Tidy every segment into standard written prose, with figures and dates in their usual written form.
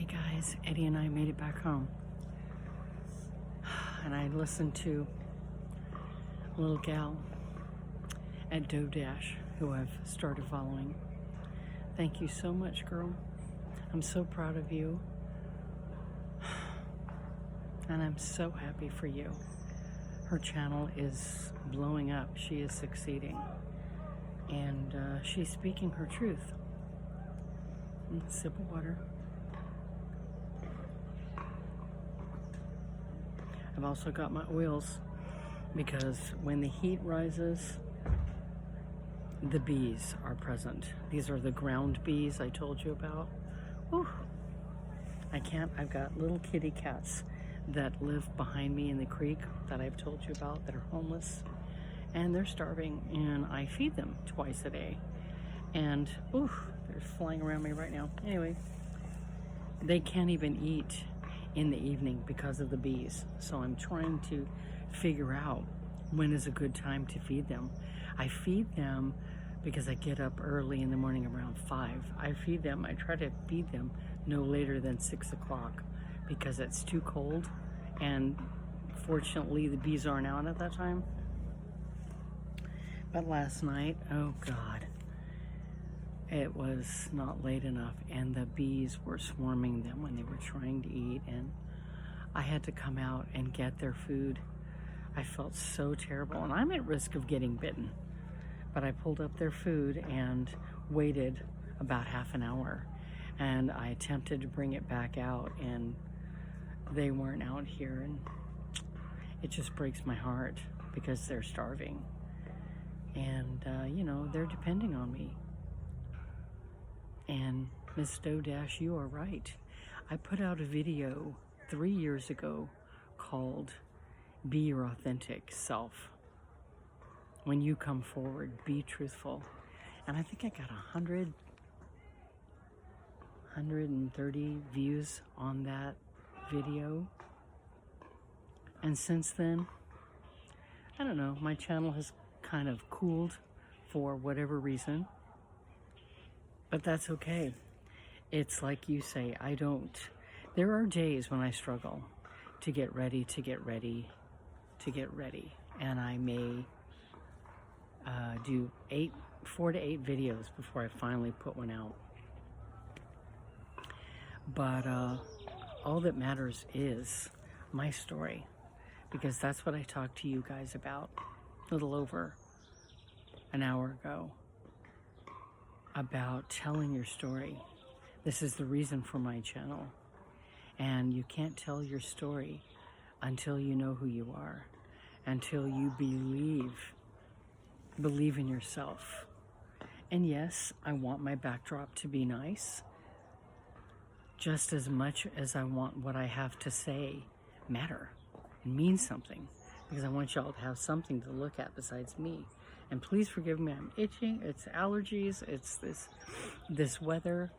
Hey guys, Eddie and I made it back home. And I listened to a little gal at Doe Dash who I've started following. Thank you so much, girl. I'm so proud of you. And I'm so happy for you. Her channel is blowing up. She is succeeding. And she's speaking her truth. Sip of water. I've also got my oils because when the heat rises, the bees are present. These are the ground bees I told you about. Whew. I've got little kitty cats that live behind me in the creek that I've told you about that are homeless, and they're starving, and I feed them twice a day. And they're flying around me right now. Anyway, they can't even eat in the evening because of the bees. So I'm trying to figure out when is a good time to feed them. I feed them because I get up early in the morning around 5. I try to feed them no later than 6 o'clock because it's too cold, and fortunately the bees aren't out at that time. But last night, oh God, it was not late enough, and the bees were swarming them when they were trying to eat, and I had to come out and get their food. I felt so terrible, and I'm at risk of getting bitten. But I pulled up their food and waited about half an hour, and I attempted to bring it back out, and they weren't out here, and it just breaks my heart because they're starving. And, they're depending on me. And Miss Doe Dash, you are right. I put out a video 3 years ago called Be Your Authentic Self. When you come forward, be truthful. And I think I got 130 views on that video. And since then, I don't know, my channel has kind of cooled for whatever reason. But that's okay. It's like you say, there are days when I struggle to get ready. And I may do 4 to 8 videos before I finally put one out. But all that matters is my story, because that's what I talked to you guys about a little over an hour ago, about telling your story. This is the reason for my channel. And you can't tell your story until you know who you are, until you believe in yourself. And yes, I want my backdrop to be nice, just as much as I want what I have to say matter and mean something, because I want y'all to have something to look at besides me. And please forgive me, I'm itching. It's allergies, it's this weather.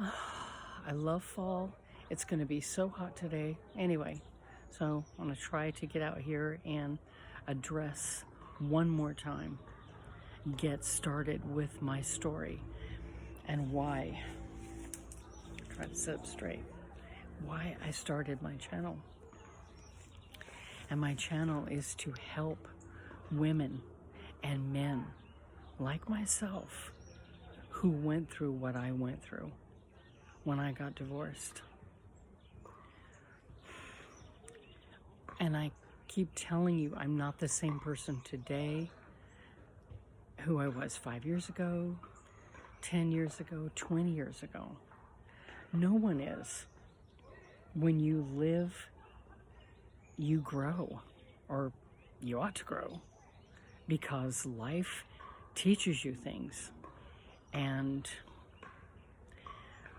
I love fall. It's going to be so hot today. Anyway, so I'm going to try to get out here and address one more time, get started with my story and why. Try to sit up straight. Why I started my channel. And my channel is to help women and men like myself who went through what I went through when I got divorced. And I keep telling you, I'm not the same person today who I was 5 years ago, 10 years ago, 20 years ago. No one is. When you live, you grow, or you ought to grow, because life teaches you things. And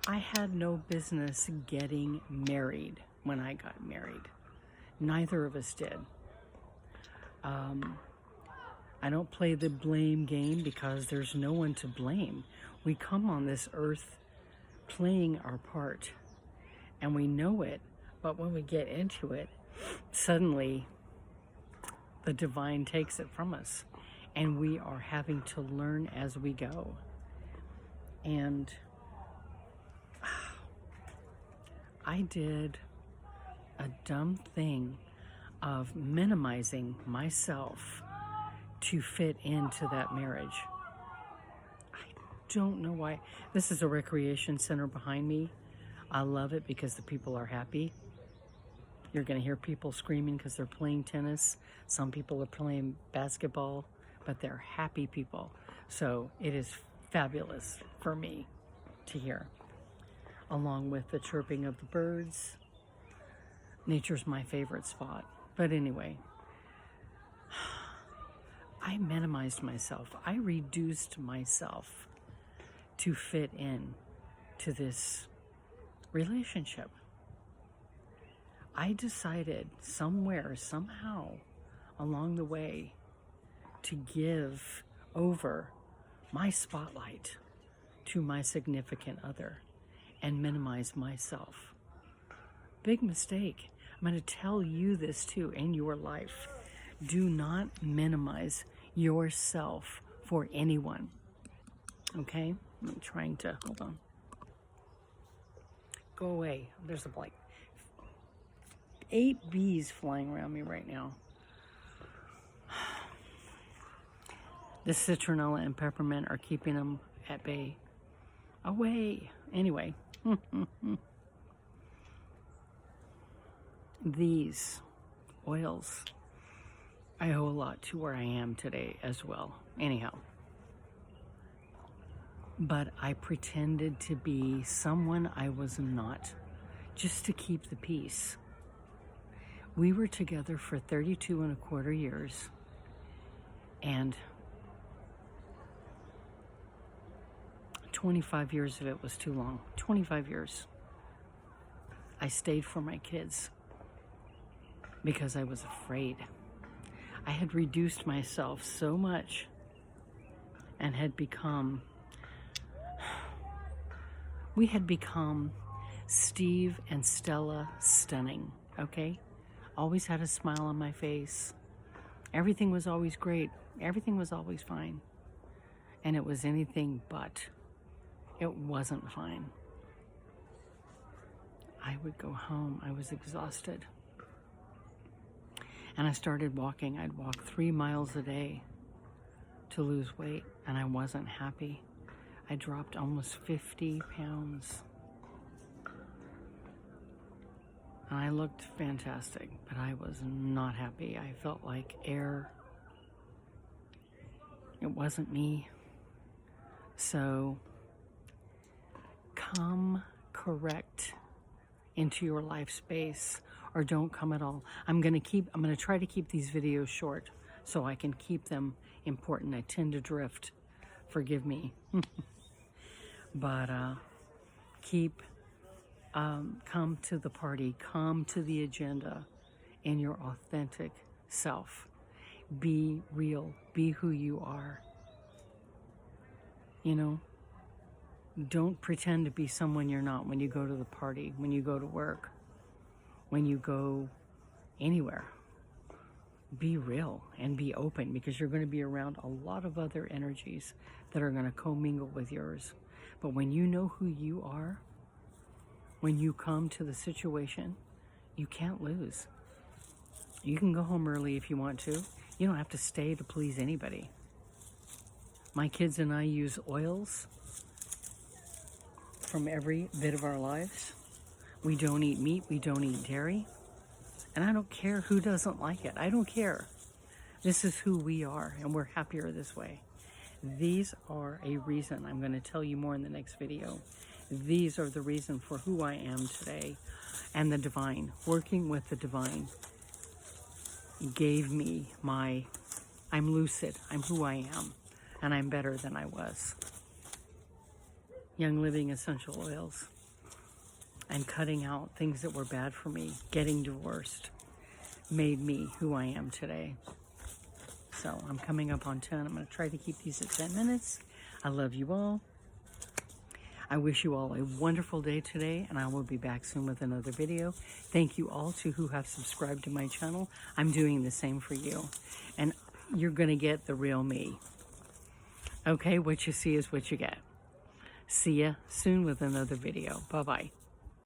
I had no business getting married when I got married. Neither of us did. I don't play the blame game because there's no one to blame. We come on this earth playing our part, and we know it, but when we get into it, suddenly the divine takes it from us, and we are having to learn as we go. And I did a dumb thing of minimizing myself to fit into that marriage. I don't know why. This is a recreation center behind me. I love it because the people are happy. You're going to hear people screaming because they're playing tennis. Some people are playing basketball, but they're happy people. So it is fabulous for me to hear, along with the chirping of the birds. Nature's my favorite spot. But anyway, I minimized myself. I reduced myself to fit in to this relationship. I decided somewhere, somehow, along the way, to give over my spotlight to my significant other and minimize myself. Big mistake. I'm going to tell you this too in your life. Do not minimize yourself for anyone. Okay? I'm trying to, hold on. Go away. There's like 8 bees flying around me right now. The citronella and peppermint are keeping them at bay. Away. Anyway. These oils, I owe a lot to where I am today as well. Anyhow. But I pretended to be someone I was not, just to keep the peace. We were together for 32 and a quarter years, and 25 years of it was too long. 25 years. I stayed for my kids because I was afraid. I had reduced myself so much and had become, we had become Steve and Stella Stunning, okay? Always had a smile on my face. Everything was always great. Everything was always fine. And it was anything but. It wasn't fine. I would go home. I was exhausted. And I started walking. I'd walk 3 miles a day to lose weight, and I wasn't happy. I dropped almost 50 pounds. And I looked fantastic, but I was not happy. I felt like air. It wasn't me. So come correct into your life space, or don't come at all. I'm going to try to keep these videos short so I can keep them important. I tend to drift. Forgive me. But come to the party, come to the agenda in your authentic self. Be real, be who you are. You know, don't pretend to be someone you're not when you go to the party, when you go to work, when you go anywhere. Be real and be open, because you're going to be around a lot of other energies that are going to commingle with yours. But when you know who you are, when you come to the situation, you can't lose. You can go home early if you want to. You don't have to stay to please anybody. My kids and I use oils from every bit of our lives. We don't eat meat. We don't eat dairy. And I don't care who doesn't like it. I don't care. This is who we are, and we're happier this way. These are a reason. I'm going to tell you more in the next video. These are the reason for who I am today. And the divine, working with the divine, gave me I'm lucid. I'm who I am. And I'm better than I was. Young Living essential oils. And cutting out things that were bad for me, getting divorced, made me who I am today. So I'm coming up on 10. I'm going to try to keep these at 10 minutes. I love you all. I wish you all a wonderful day today, and I will be back soon with another video. Thank you all to who have subscribed to my channel. I'm doing the same for you. And you're going to get the real me. Okay, what you see is what you get. See ya soon with another video. Bye-bye.